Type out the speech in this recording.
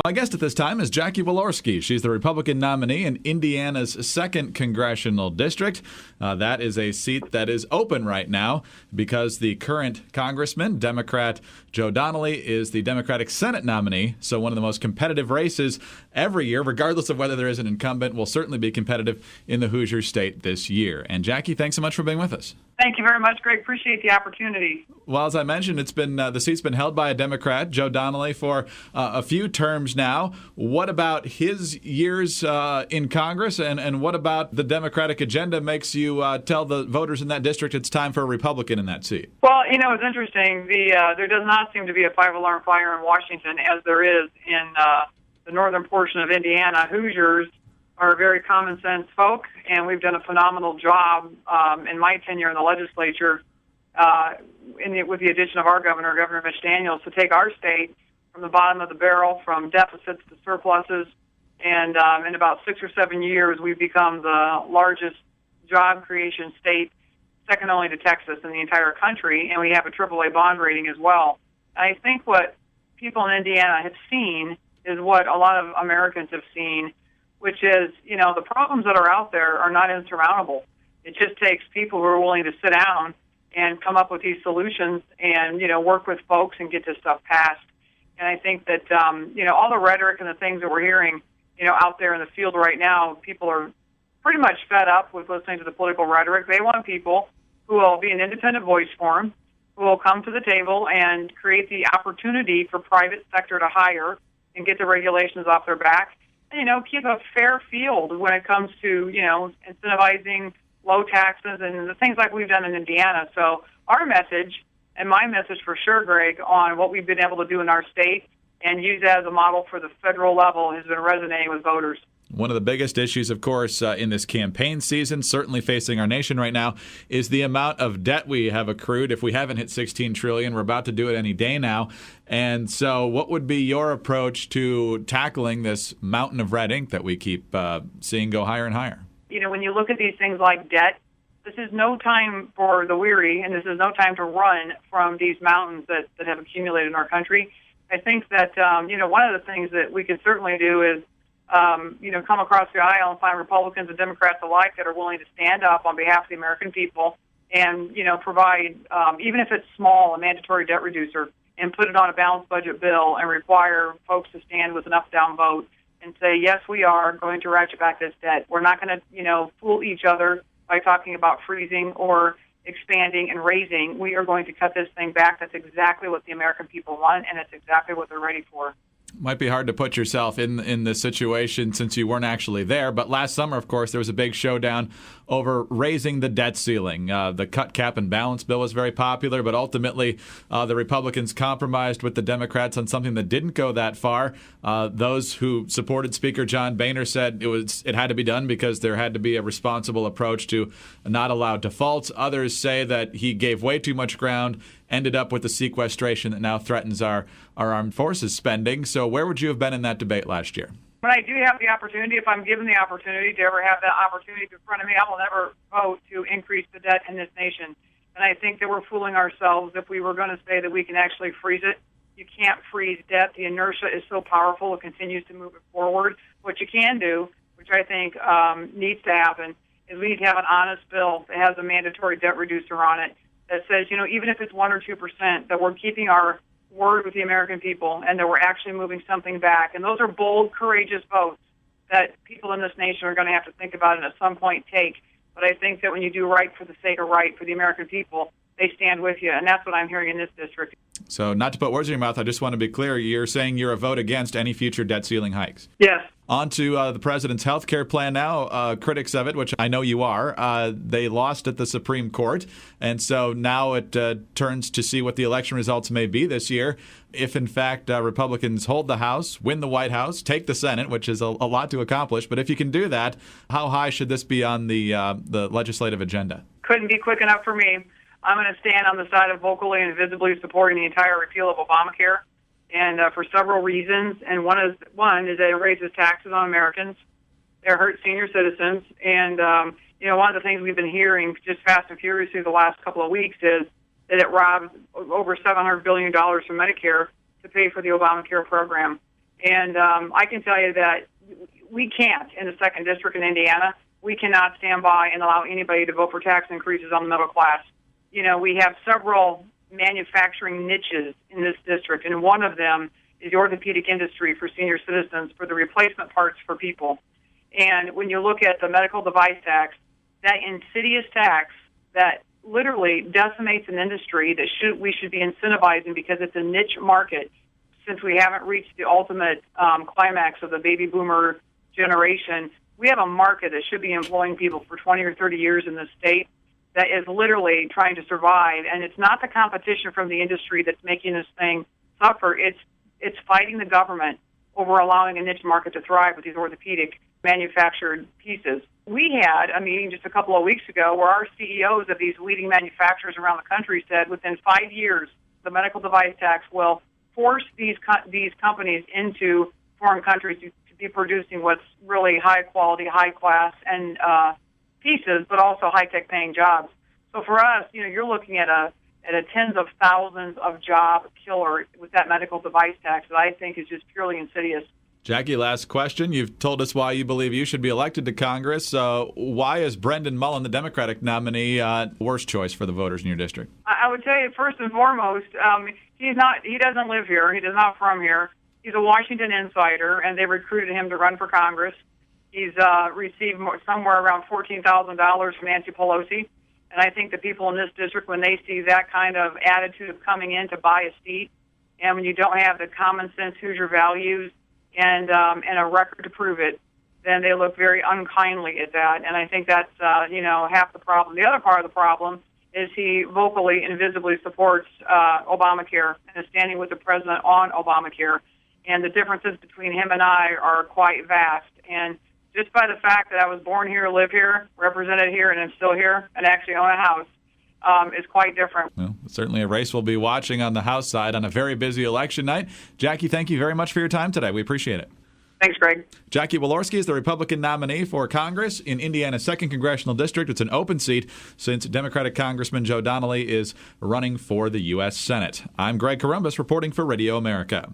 My guest at this time is Jackie Walorski. She's the Republican nominee in Indiana's 2nd Congressional District. That is a seat that is open right now because the current congressman, Democrat Joe Donnelly, is the Democratic Senate nominee. So one of the most competitive races every year, regardless of whether there is an incumbent, will certainly be competitive in the Hoosier state this year. And Jackie, thanks so much for being with us. Thank you very much, Greg. Appreciate the opportunity. Well, as I mentioned, it's been the seat's been held by a Democrat, Joe Donnelly, for a few terms now. What about his years in Congress, and what about the Democratic agenda makes you tell the voters in that district it's time for a Republican in that seat? Well, it's interesting. There does not seem to be a five-alarm fire in Washington as there is in the northern portion of Indiana. Hoosiers are very common sense folk, and we've done a phenomenal job in my tenure in the legislature with the addition of our governor, Governor Mitch Daniels, to take our state from the bottom of the barrel, from deficits to surpluses. And in about 6 or 7 years, we've become the largest job creation state, second only to Texas in the entire country, and we have a AAA bond rating as well. I think what people in Indiana have seen is what a lot of Americans have seen, which is, the problems that are out there are not insurmountable. It just takes people who are willing to sit down and come up with these solutions and, work with folks and get this stuff passed. And I think that, all the rhetoric and the things that we're hearing, out there in the field right now, people are pretty much fed up with listening to the political rhetoric. They want people who will be an independent voice for them, who will come to the table and create the opportunity for private sector to hire and get the regulations off their back. Keep a fair field when it comes to, incentivizing low taxes and the things like we've done in Indiana. So our message, and my message for sure, Greg, on what we've been able to do in our state and use that as a model for the federal level has been resonating with voters. One of the biggest issues, of course, in this campaign season, certainly facing our nation right now, is the amount of debt we have accrued. If we haven't hit $16 trillion, we're about to do it any day now. And so what would be your approach to tackling this mountain of red ink that we keep seeing go higher and higher? When you look at these things like debt, this is no time for the weary, and this is no time to run from these mountains that have accumulated in our country. I think that, one of the things that we can certainly do is come across the aisle and find Republicans and Democrats alike that are willing to stand up on behalf of the American people and, provide, even if it's small, a mandatory debt reducer and put it on a balanced budget bill and require folks to stand with an up-down vote and say, yes, we are going to ratchet back this debt. We're not going to, fool each other by talking about freezing or expanding and raising. We are going to cut this thing back. That's exactly what the American people want, and that's exactly what they're ready for. Might be hard to put yourself in this situation since you weren't actually there. But last summer, of course, there was a big showdown over raising the debt ceiling. The cut, cap, and balance bill was very popular, but ultimately the Republicans compromised with the Democrats on something that didn't go that far. Those who supported Speaker John Boehner said it had to be done because there had to be a responsible approach to not allow defaults. Others say that he gave way too much ground, ended up with the sequestration that now threatens our armed forces spending. So where would you have been in that debate last year? When I do have the opportunity, if I'm given the opportunity to ever have that opportunity in front of me, I will never vote to increase the debt in this nation. And I think that we're fooling ourselves if we were going to say that we can actually freeze it. You can't freeze debt. The inertia is so powerful, it continues to move it forward. What you can do, which I think needs to happen, is we need to have an honest bill that has a mandatory debt reducer on it that says, even if it's 1 or 2%, that we're keeping our word with the American people and that we're actually moving something back. And those are bold, courageous votes that people in this nation are going to have to think about and at some point take. But I think that when you do right for the sake of right for the American people, they stand with you. And that's what I'm hearing in this district. So not to put words in your mouth, I just want to be clear. You're saying you're a vote against any future debt ceiling hikes? Yes. On to the president's health care plan now. Critics of it, which I know you are, they lost at the Supreme Court. And so now it turns to see what the election results may be this year. If, in fact, Republicans hold the House, win the White House, take the Senate, which is a lot to accomplish. But if you can do that, how high should this be on the legislative agenda? Couldn't be quick enough for me. I'm going to stand on the side of vocally and visibly supporting the entire repeal of Obamacare. And for several reasons, and one is that it raises taxes on Americans. It hurts senior citizens, and one of the things we've been hearing just fast and furiously the last couple of weeks is that it robs over $700 billion from Medicare to pay for the Obamacare program. And I can tell you that we can't, in the 2nd District in Indiana, we cannot stand by and allow anybody to vote for tax increases on the middle class. You know, we have several manufacturing niches in this district, and one of them is the orthopedic industry for senior citizens for the replacement parts for people. And when you look at the medical device tax, that insidious tax that literally decimates an industry that we should be incentivizing because it's a niche market, since we haven't reached the ultimate climax of the baby boomer generation. We have a market that should be employing people for 20 or 30 years in this state that is literally trying to survive. And it's not the competition from the industry that's making this thing suffer. It's fighting the government over allowing a niche market to thrive with these orthopedic manufactured pieces. We had a meeting just a couple of weeks ago where our CEOs of these leading manufacturers around the country said within 5 years, the medical device tax will force these companies into foreign countries to be producing what's really high quality, high class, and pieces, but also high tech paying jobs. So for us, you know, you're looking at a tens of thousands of job killer with that medical device tax that I think is just purely insidious. Jackie, last question. You've told us why you believe you should be elected to Congress. Why is Brendan Mullen, the Democratic nominee, worst choice for the voters in your district? I would tell you, first and foremost, he doesn't live here. He is not from here. He's a Washington insider, and they recruited him to run for Congress. He's received somewhere around $14,000 from Nancy Pelosi. And I think the people in this district, when they see that kind of attitude of coming in to buy a seat, and when you don't have the common sense Hoosier values and a record to prove it, then they look very unkindly at that. And I think that's, half the problem. The other part of the problem is he vocally and visibly supports Obamacare and is standing with the president on Obamacare. And the differences between him and I are quite vast. And just by the fact that I was born here, live here, represented here, and am still here, and actually own a house, is quite different. Well, certainly a race we'll be watching on the House side on a very busy election night. Jackie, thank you very much for your time today. We appreciate it. Thanks, Greg. Jackie Walorski is the Republican nominee for Congress in Indiana's 2nd Congressional District. It's an open seat since Democratic Congressman Joe Donnelly is running for the U.S. Senate. I'm Greg Columbus reporting for Radio America.